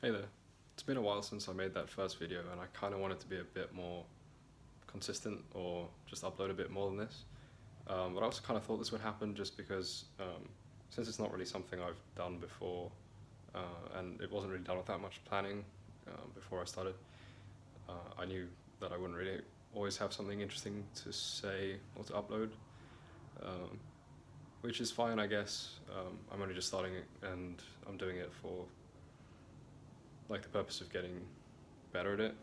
Hey there. It's been a while since I made that first video and I kind of wanted to be a bit more consistent or just upload a bit more than this. But I also kind of thought this would happen just because since it's not really something I've done before and it wasn't really done with that much planning before I started, I knew that I wouldn't really always have something interesting to say or to upload, um, which is fine, I guess. I'm only just starting it and I'm doing it for like the purpose of getting better at it.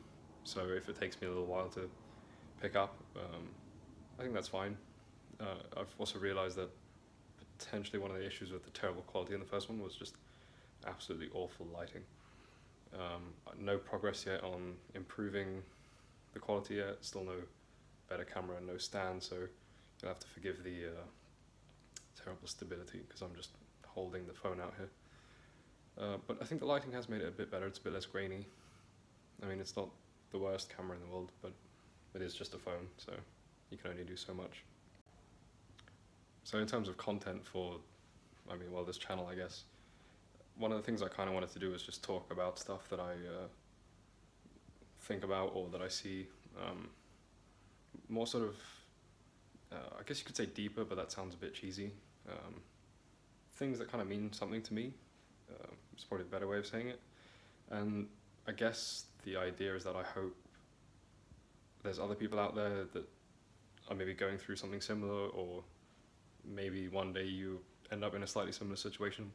So if it takes me a little while to pick up, I think that's fine. I've also realized that potentially one of the issues with the terrible quality in the first one was just absolutely awful lighting. No progress yet on improving the quality yet, still no better camera and no stand, so you'll have to forgive the terrible stability because I'm just holding the phone out here. But I think the lighting has made it a bit better, it's a bit less grainy. I mean, it's not the worst camera in the world, but it is just a phone, so you can only do so much. So in terms of content for, this channel, I guess, one of the things I kind of wanted to do was just talk about stuff that I think about or that I see, more sort of, I guess you could say deeper, but that sounds a bit cheesy. Things that kind of mean something to me, is probably a better way of saying it. And I guess the idea is that I hope there's other people out there that are maybe going through something similar, or maybe one day you end up in a slightly similar situation.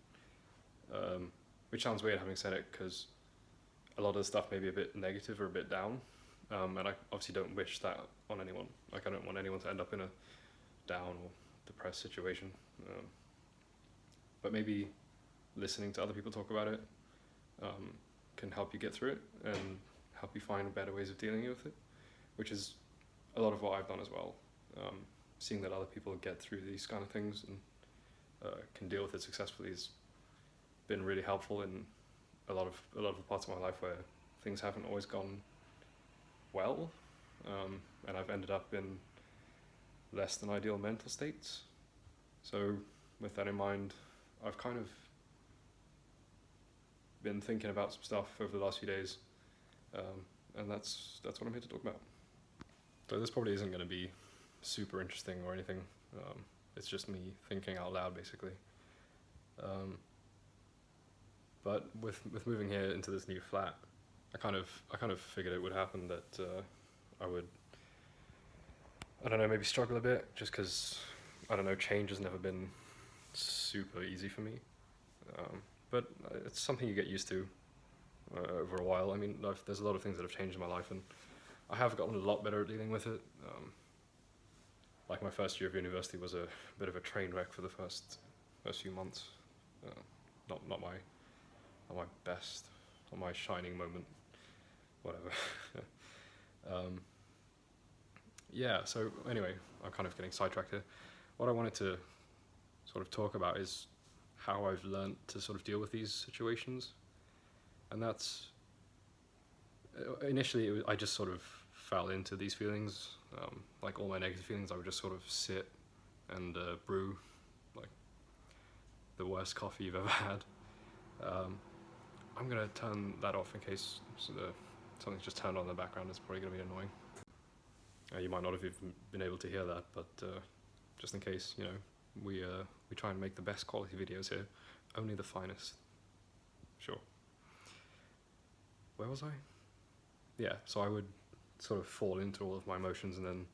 Which sounds weird having said it, because a lot of the stuff may be a bit negative or a bit down, and I obviously don't wish that on anyone. Like, I don't want anyone to end up in a down or depressed situation. But maybe listening to other people talk about it can help you get through it and help you find better ways of dealing with it, which is a lot of what I've done as well. Seeing that other people get through these kind of things and can deal with it successfully has been really helpful in a lot of the parts of my life where things haven't always gone well, and I've ended up in less than ideal mental states. So with that in mind, I've kind of been thinking about some stuff over the last few days, and that's what I'm here to talk about. So this probably isn't going to be super interesting or anything. It's just me thinking out loud, basically. But with moving here into this new flat, I kind of figured it would happen that I would, I don't know, maybe struggle a bit, just because, I don't know, change has never been super easy for me. But it's something you get used to over a while. I mean, there's a lot of things that have changed in my life, and I have gotten a lot better at dealing with it. Like, my first year of university was a bit of a train wreck for the first few months. Not my best, not my shining moment, whatever. Yeah, so anyway, I'm kind of getting sidetracked here. What I wanted to sort of talk about is how I've learned to sort of deal with these situations. And that's, initially, I just sort of fell into these feelings. Like, all my negative feelings, I would just sort of sit and brew, like, the worst coffee you've ever had. I'm gonna turn that off in case something's just turned on in the background. It's probably gonna be annoying. You might not have even been able to hear that, but just in case, we try and make the best quality videos here, only the finest. Sure. Where was I? Yeah, so I would sort of fall into all of my emotions and then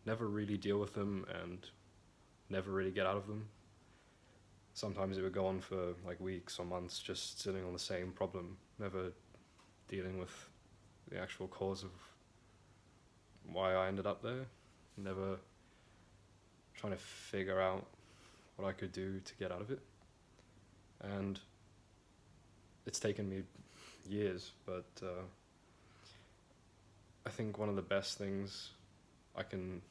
never really deal with them and never really get out of them. Sometimes it would go on for like weeks or months, just sitting on the same problem, never dealing with the actual cause of why I ended up there, never trying to figure out what I could do to get out of it. And it's taken me years, but I think one of the best things I can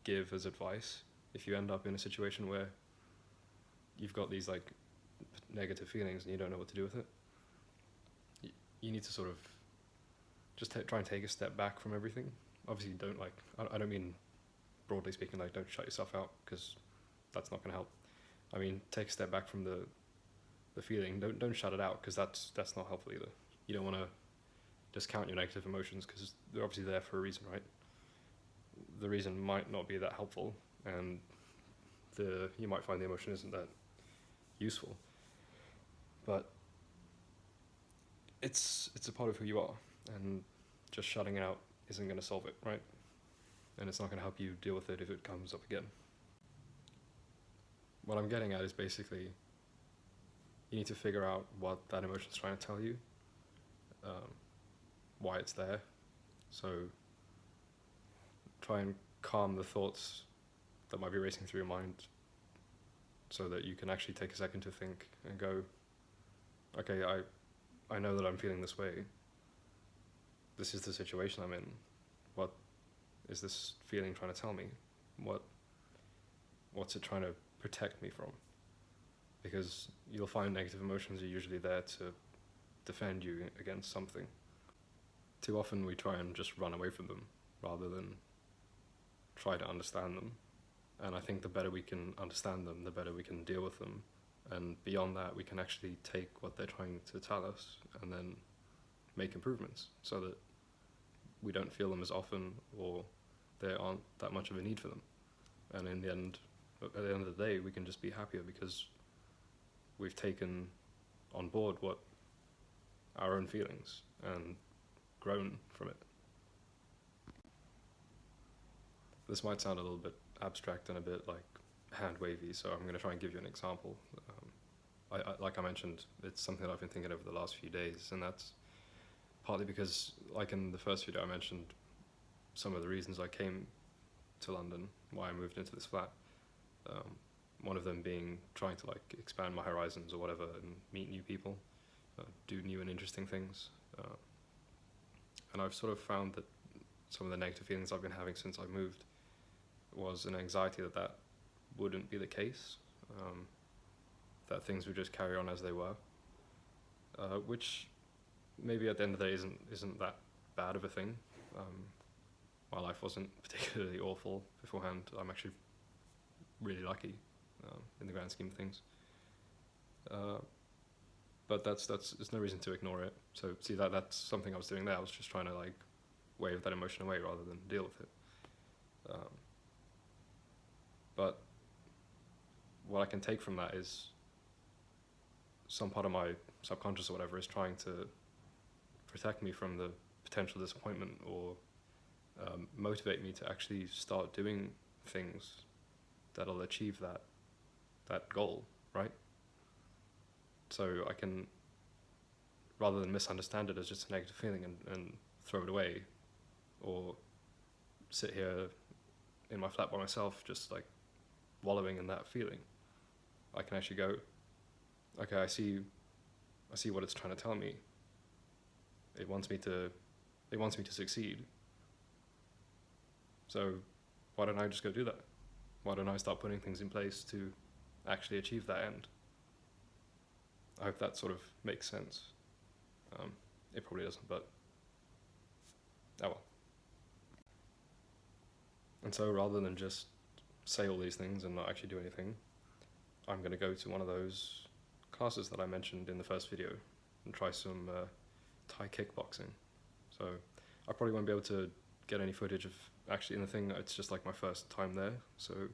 give as advice, if you end up in a situation where you've got these like negative feelings and you don't know what to do with it, you need to sort of just try and take a step back from everything. Obviously, don't I don't mean broadly speaking, like, don't shut yourself out, because that's not going to help. I mean, take a step back from the the feeling, don't shut it out, because that's not helpful either. You don't want to discount your negative emotions, because they're obviously there for a reason, right? The reason might not be that helpful, and you might find the emotion isn't that useful, but it's a part of who you are, and just shutting it out isn't going to solve it, right? And it's not going to help you deal with it if it comes up again. What I'm getting at is basically, you need to figure out what that emotion's trying to tell you, why it's there. So try and calm the thoughts that might be racing through your mind, so that you can actually take a second to think and go, okay, I know that I'm feeling this way. This is the situation I'm in. What is this feeling trying to tell me? What's it trying to protect me from? Because you'll find negative emotions are usually there to defend you against something. Too often we try and just run away from them rather than try to understand them. And I think the better we can understand them, the better we can deal with them. And beyond that, we can actually take what they're trying to tell us and then make improvements, so that we don't feel them as often, or there aren't that much of a need for them. And at the end of the day, we can just be happier because we've taken on board what our own feelings and grown from it. This might sound a little bit abstract and a bit like hand-wavy, so I'm going to try and give you an example. Like I mentioned, it's something that I've been thinking over the last few days, and that's partly because, like in the first video, I mentioned some of the reasons I came to London, why I moved into this flat. One of them being trying to like expand my horizons or whatever, and meet new people, do new and interesting things. And I've sort of found that some of the negative feelings I've been having since I moved was an anxiety that wouldn't be the case, that things would just carry on as they were, which maybe at the end of the day isn't that bad of a thing. My life wasn't particularly awful beforehand. I'm actually really lucky in the grand scheme of things. But there's no reason to ignore it. So see, that's something I was doing there. I was just trying to like wave that emotion away rather than deal with it. But what I can take from that is some part of my subconscious or whatever is trying to protect me from the potential disappointment, or motivate me to actually start doing things that'll achieve that goal, right? So I can, rather than misunderstand it as just a negative feeling and throw it away, or sit here in my flat by myself just like wallowing in that feeling, I can actually go, okay, I see what it's trying to tell me. It wants me to succeed. So why don't I just go do that? Why don't I start putting things in place to actually achieve that end? I hope that sort of makes sense. It probably doesn't, but oh well. And so rather than just say all these things and not actually do anything, I'm going to go to one of those classes that I mentioned in the first video and try some Thai kickboxing. So I probably won't be able to get any footage of actually in the thing. It's just like my first time there, so it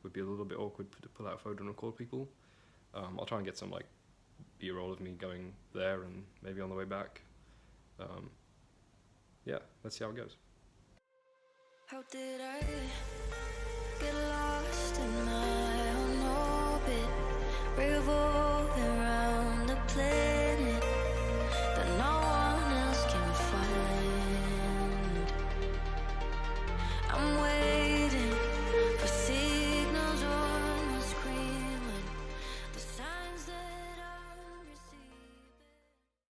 would be a little bit awkward to pull out a photo and record people. I'll try and get some like B-roll of me going there and maybe on the way back. Yeah, let's see how it goes. How did I get lost in my own orbit, revolving around